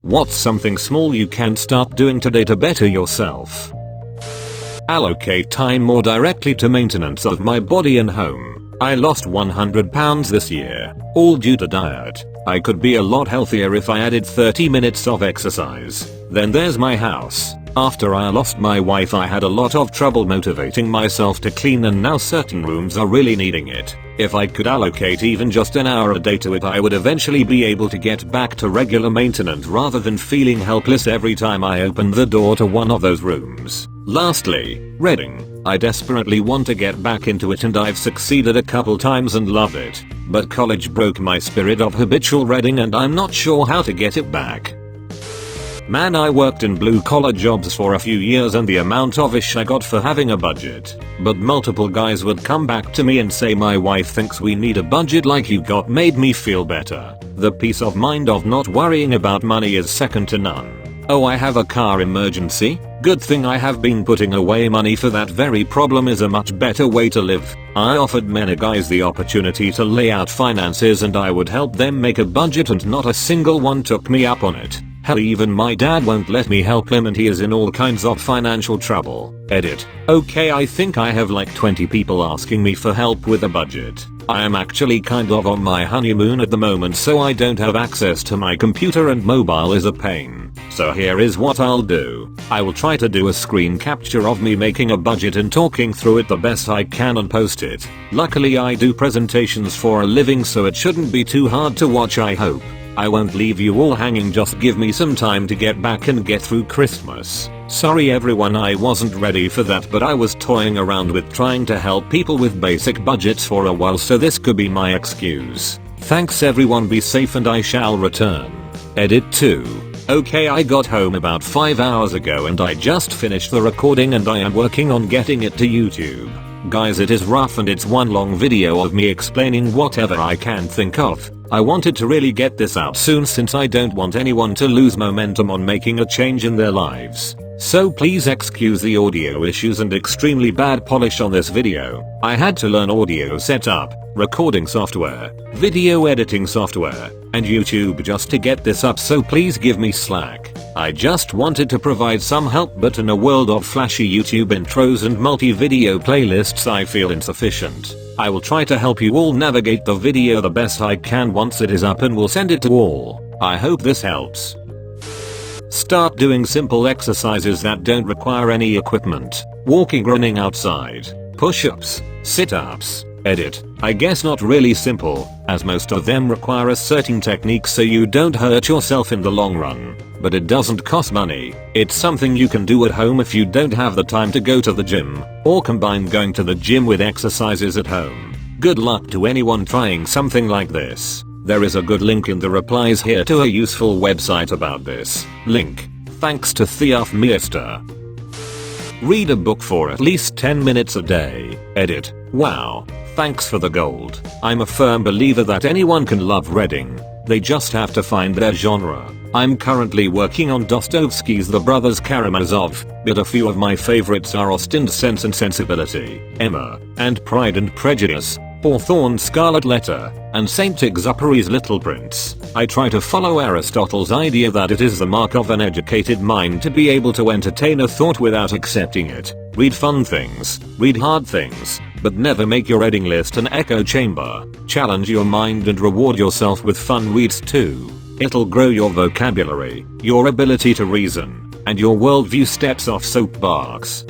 What's something small you can start doing today to better yourself? Allocate time more directly to maintenance of my body and home. I lost 100 pounds this year, all due to diet. I could be a lot healthier if I added 30 minutes of exercise. Then there's my house. After I lost my wife, I had a lot of trouble motivating myself to clean, and now certain rooms are really needing it. If I could allocate even just an hour a day to it, I would eventually be able to get back to regular maintenance rather than feeling helpless every time I open the door to one of those rooms. Lastly, reading. I desperately want to get back into it, and I've succeeded a couple times and love it. But college broke my spirit of habitual reading, and I'm not sure how to get it back. Man, I worked in blue collar jobs for a few years, and the amount of ish I got for having a budget. But multiple guys would come back to me and say, my wife thinks we need a budget like you got, made me feel better. The peace of mind of not worrying about money is second to none. Oh, I have a car emergency? Good thing I have been putting away money for that very problem is a much better way to live. I offered many guys the opportunity to lay out finances and I would help them make a budget, and not a single one took me up on it. Hell, even my dad won't let me help him, and he is in all kinds of financial trouble. Edit. Okay, I think I have like 20 people asking me for help with a budget. I am actually kind of on my honeymoon at the moment, so I don't have access to my computer and mobile is a pain. So here is what I'll do. I will try to do a screen capture of me making a budget and talking through it the best I can and post it. Luckily I do presentations for a living, so it shouldn't be too hard to watch, I hope. I won't leave you all hanging, just give me some time to get back and get through Christmas. Sorry everyone, I wasn't ready for that, but I was toying around with trying to help people with basic budgets for a while, so this could be my excuse. Thanks everyone, be safe and I shall return. Edit 2. Okay, I got home about 5 hours ago and I just finished the recording and I am working on getting it to YouTube. Guys, it is rough and it's one long video of me explaining whatever I can think of. I wanted to really get this out soon since I don't want anyone to lose momentum on making a change in their lives. So please excuse the audio issues and extremely bad polish on this video. I had to learn audio setup, recording software, video editing software, and YouTube just to get this up, so please give me slack. I just wanted to provide some help, but in a world of flashy YouTube intros and multi-video playlists I feel insufficient. I will try to help you all navigate the video the best I can once it is up, and will send it to all. I hope this helps. Start doing simple exercises that don't require any equipment. Walking, running outside, push-ups, sit-ups. Edit. I guess not really simple, as most of them require a certain technique so you don't hurt yourself in the long run. But it doesn't cost money. It's something you can do at home if you don't have the time to go to the gym, or combine going to the gym with exercises at home. Good luck to anyone trying something like this. There is a good link in the replies here to a useful website about this. Link. Thanks to Theof Meister. Read a book for at least 10 minutes a day. Edit. Wow. Thanks for the gold. I'm a firm believer that anyone can love reading. They just have to find their genre. I'm currently working on Dostoevsky's The Brothers Karamazov, but a few of my favorites are Austen's Sense and Sensibility, Emma, and Pride and Prejudice, Hawthorne's Scarlet Letter, and Saint-Exupéry's Little Prince. I try to follow Aristotle's idea that it is the mark of an educated mind to be able to entertain a thought without accepting it. Read fun things, read hard things, but never make your reading list an echo chamber. Challenge your mind and reward yourself with fun reads too. It'll grow your vocabulary, your ability to reason, and your worldview steps off soapbox.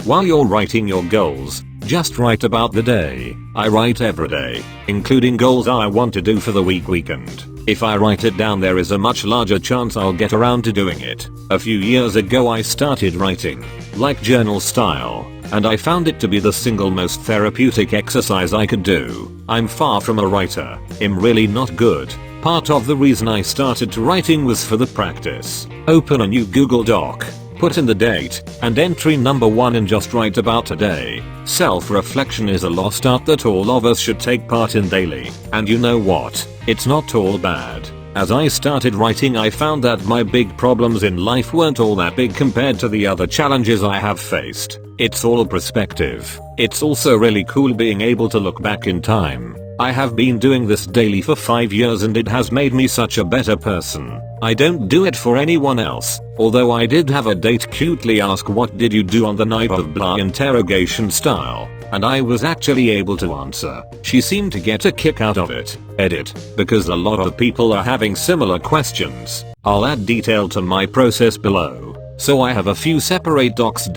While you're writing your goals, just write about the day. I write every day, including goals I want to do for the weekend. If I write it down, there is a much larger chance I'll get around to doing it. A few years ago I started writing, like journal style, and I found it to be the single most therapeutic exercise I could do. I'm far from a writer. I'm really not good. Part of the reason I started writing was for the practice. Open a new Google Doc, put in the date, and entry number 1 and just write about today. Self-reflection is a lost art that all of us should take part in daily. And you know what? It's not all bad. As I started writing, I found that my big problems in life weren't all that big compared to the other challenges I have faced. It's all perspective. It's also really cool being able to look back in time, I have been doing this daily for 5 years and it has made me such a better person. I don't do it for anyone else, although I did have a date cutely ask what did you do on the night of blah interrogation style, and I was actually able to answer. She seemed to get a kick out of it. Edit, because a lot of people are having similar questions. I'll add detail to my process below. So I have a few separate docs,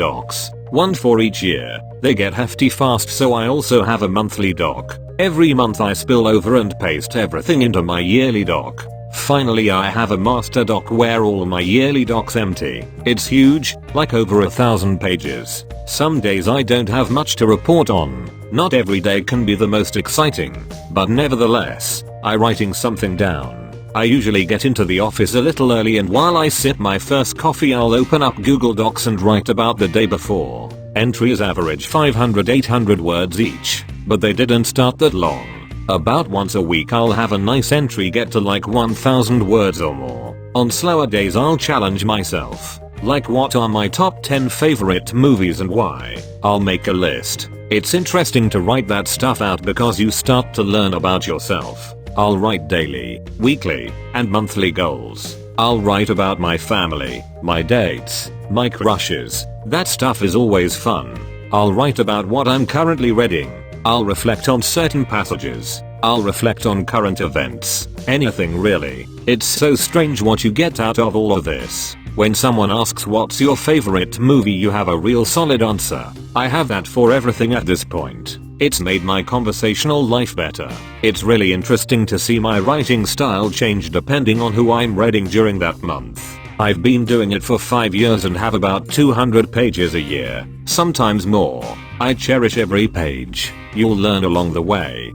one for each year. They get hefty fast, so I also have a monthly doc. Every month I spill over and paste everything into my yearly doc. Finally I have a master doc where all my yearly docs empty. It's huge, like over 1,000 pages. Some days I don't have much to report on. Not every day can be the most exciting, but nevertheless, I'm writing something down. I usually get into the office a little early, and while I sip my first coffee I'll open up Google Docs and write about the day before. Entries average 500-800 words each, but they didn't start that long. About once a week I'll have a nice entry get to like 1,000 words or more. On slower days I'll challenge myself. Like, what are my top 10 favorite movies and why? I'll make a list. It's interesting to write that stuff out because you start to learn about yourself. I'll write daily, weekly, and monthly goals. I'll write about my family, my dates, my crushes. That stuff is always fun. I'll write about what I'm currently reading. I'll reflect on certain passages. I'll reflect on current events. Anything really. It's so strange what you get out of all of this. When someone asks what's your favorite movie, you have a real solid answer. I have that for everything at this point. It's made my conversational life better. It's really interesting to see my writing style change depending on who I'm reading during that month. I've been doing it for 5 years and have about 200 pages a year, sometimes more. I cherish every page. You'll learn along the way.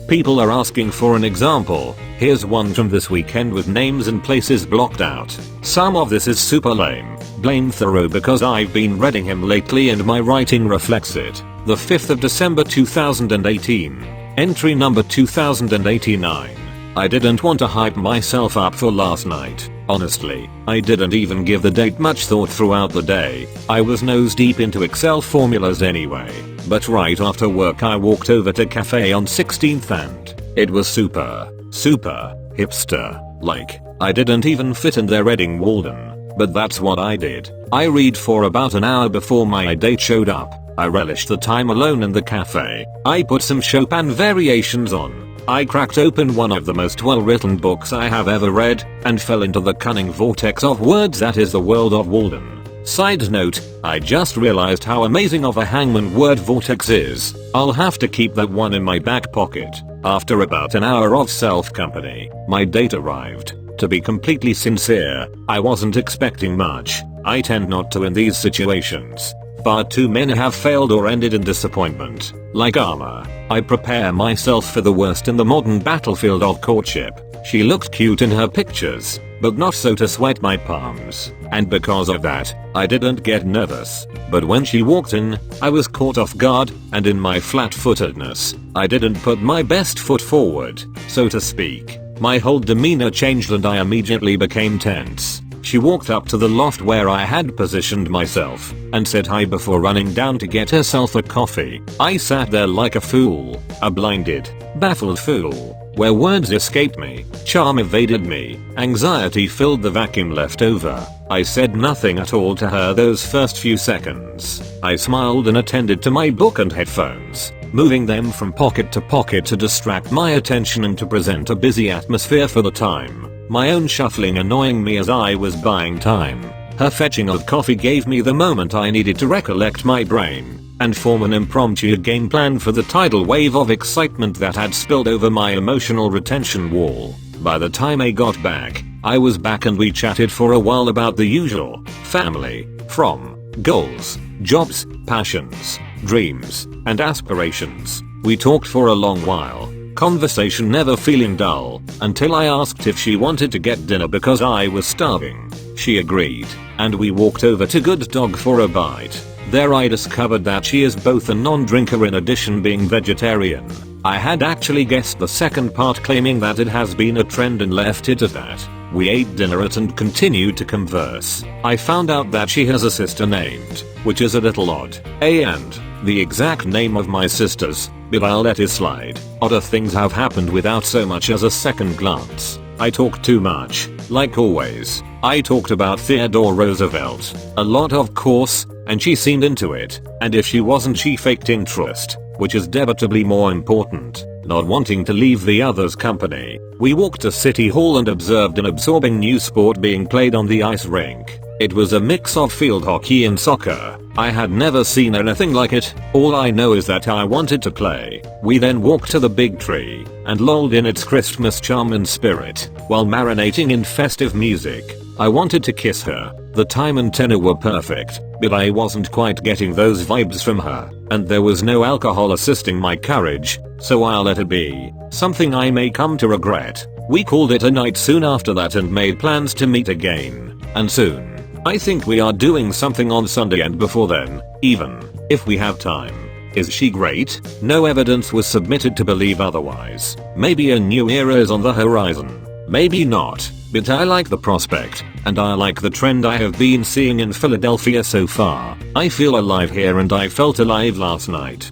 People are asking for an example. Here's one from this weekend with names and places blocked out. Some of this is super lame. Blame Thoreau because I've been reading him lately and my writing reflects it. The 5th of December 2018. Entry number 2089. I didn't want to hype myself up for last night. Honestly, I didn't even give the date much thought throughout the day. I was nose deep into Excel formulas anyway. But right after work I walked over to cafe on 16th and it was super hipster. Like, I didn't even fit in their Reading Walden. But that's what I did. I read for about an hour before my date showed up. I relished the time alone in the cafe. I put some Chopin variations on. I cracked open one of the most well-written books I have ever read, and fell into the cunning vortex of words that is the world of Walden. Side note, I just realized how amazing of a hangman word vortex is. I'll have to keep that one in my back pocket. After about an hour of self-company, my date arrived. To be completely sincere, I wasn't expecting much. I tend not to in these situations. Far too many have failed or ended in disappointment. Like armor, I prepare myself for the worst in the modern battlefield of courtship. She looked cute in her pictures, but not so to sweat my palms. And because of that, I didn't get nervous. But when she walked in, I was caught off guard, and in my flat-footedness, I didn't put my best foot forward, so to speak. My whole demeanor changed and I immediately became tense. She walked up to the loft where I had positioned myself and said hi before running down to get herself a coffee. I sat there like a fool, a blinded, baffled fool, where words escaped me, charm evaded me, anxiety filled the vacuum left over. I said nothing at all to her those first few seconds. I smiled and attended to my book and headphones, moving them from pocket to pocket to distract my attention and to present a busy atmosphere for the time. My own shuffling annoying me as I was buying time. Her fetching of coffee gave me the moment I needed to recollect my brain and form an impromptu game plan for the tidal wave of excitement that had spilled over my emotional retention wall. By the time I got back, I was back and we chatted for a while about the usual. Family, from, goals, jobs, passions, dreams, and aspirations. We talked for a long while. Conversation never feeling dull, until I asked if she wanted to get dinner because I was starving. She agreed, and we walked over to Good Dog for a bite. There I discovered that she is both a non-drinker in addition being vegetarian. I had actually guessed the second part, claiming that it has been a trend, and left it at that. We ate dinner and continued to converse. I found out that she has a sister named, which is a little odd, and the exact name of my sisters, but I'll let it slide. Odder things have happened without so much as a second glance. I talk too much, like always. I talked about Theodore Roosevelt a lot, of course, and she seemed into it, and if she wasn't, she faked interest, which is debatably more important, not wanting to leave the others' company. We walked to City Hall and observed an absorbing new sport being played on the ice rink. It was a mix of field hockey and soccer. I had never seen anything like it. All I know is that I wanted to play. We then walked to the big tree and lolled in its Christmas charm and spirit while marinating in festive music. I wanted to kiss her. The time and tenor were perfect, but I wasn't quite getting those vibes from her, and there was no alcohol assisting my courage, so I'll let it be. Something I may come to regret. We called it a night soon after that and made plans to meet again. And soon. I think we are doing something on Sunday and before then, even if we have time. Is she great? No evidence was submitted to believe otherwise. Maybe a new era is on the horizon. Maybe not, but I like the prospect, and I like the trend I have been seeing in Philadelphia so far. I feel alive here, and I felt alive last night.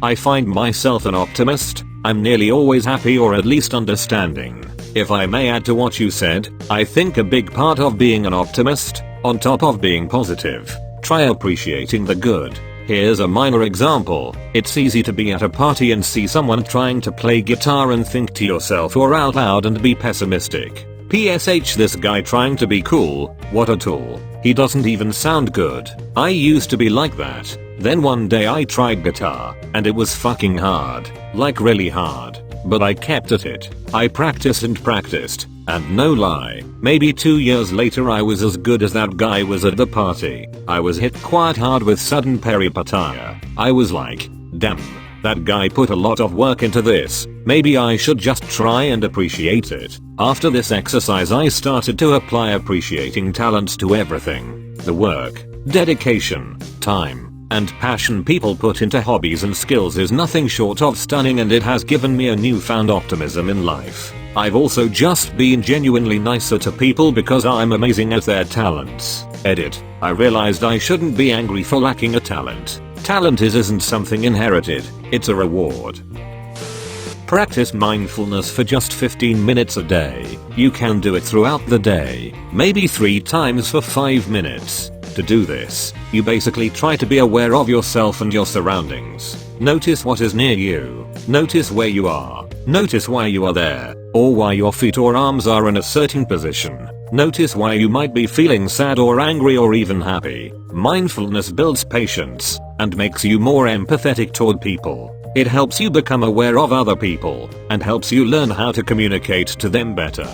I find myself an optimist. I'm nearly always happy, or at least understanding. If I may add to what you said, I think a big part of being an optimist, on top of being positive, try appreciating the good. Here's a minor example. It's easy to be at a party and see someone trying to play guitar and think to yourself or out loud and be pessimistic. PSH, this guy trying to be cool, what a tool. He doesn't even sound good. I used to be like that. Then one day I tried guitar, and it was fucking hard. Like really hard. But I kept at it. I practiced and practiced, and no lie, maybe 2 years later I was as good as that guy was at the party. I was hit quite hard with sudden peripatia. I was like, damn, that guy put a lot of work into this. Maybe I should just try and appreciate it. After this exercise I started to apply appreciating talents to everything. The work, dedication, time, and passion people put into hobbies and skills is nothing short of stunning, and it has given me a newfound optimism in life. I've also just been genuinely nicer to people because I'm amazing at their talents. Edit. I realized I shouldn't be angry for lacking a talent. Talent isn't something inherited, it's a reward. Practice mindfulness for just 15 minutes a day. You can do it throughout the day, maybe 3 times for 5 minutes. To do this, you basically try to be aware of yourself and your surroundings. Notice what is near you. Notice where you are. Notice why you are there, or why your feet or arms are in a certain position. Notice why you might be feeling sad or angry or even happy. Mindfulness builds patience and makes you more empathetic toward people. It helps you become aware of other people and helps you learn how to communicate to them better.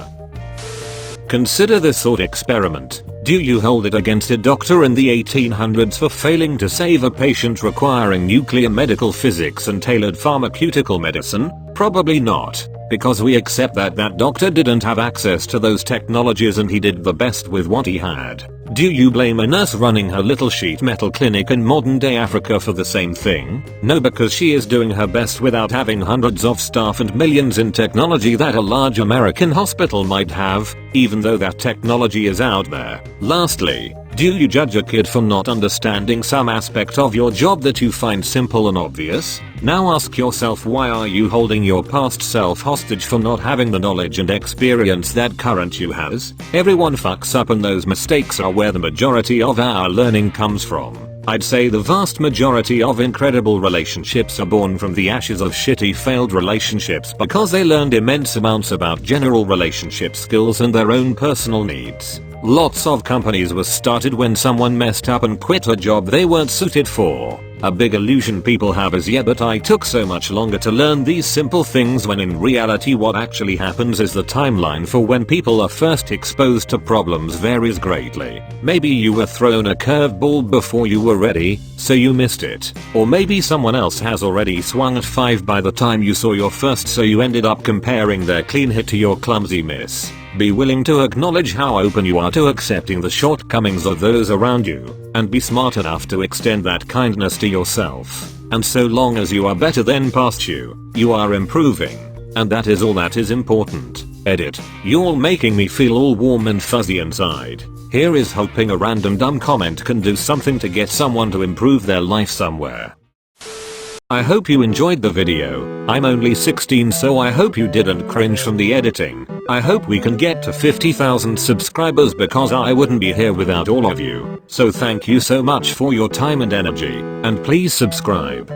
Consider this thought experiment. Do you hold it against a doctor in the 1800s for failing to save a patient requiring nuclear medical physics and tailored pharmaceutical medicine? Probably not, because we accept that that doctor didn't have access to those technologies and he did the best with what he had. Do you blame a nurse running her little sheet metal clinic in modern day Africa for the same thing? No, because she is doing her best without having hundreds of staff and millions in technology that a large American hospital might have, even though that technology is out there. Lastly, do you judge a kid for not understanding some aspect of your job that you find simple and obvious? Now ask yourself, why are you holding your past self hostage for not having the knowledge and experience that current you has? Everyone fucks up, and those mistakes are where the majority of our learning comes from. I'd say the vast majority of incredible relationships are born from the ashes of shitty failed relationships because they learned immense amounts about general relationship skills and their own personal needs. Lots of companies were started when someone messed up and quit a job they weren't suited for. A big illusion people have is, yeah, but I took so much longer to learn these simple things, when in reality what actually happens is the timeline for when people are first exposed to problems varies greatly. Maybe you were thrown a curveball before you were ready, so you missed it. Or maybe someone else has already swung at 5 by the time you saw your first, so you ended up comparing their clean hit to your clumsy miss. Be willing to acknowledge how open you are to accepting the shortcomings of those around you, and be smart enough to extend that kindness to yourself. And so long as you are better than past you, you are improving. And that is all that is important. Edit. You're making me feel all warm and fuzzy inside. Here is hoping a random dumb comment can do something to get someone to improve their life somewhere. I hope you enjoyed the video. I'm only 16, so I hope you didn't cringe from the editing. I hope we can get to 50,000 subscribers because I wouldn't be here without all of you. So thank you so much for your time and energy, and please subscribe.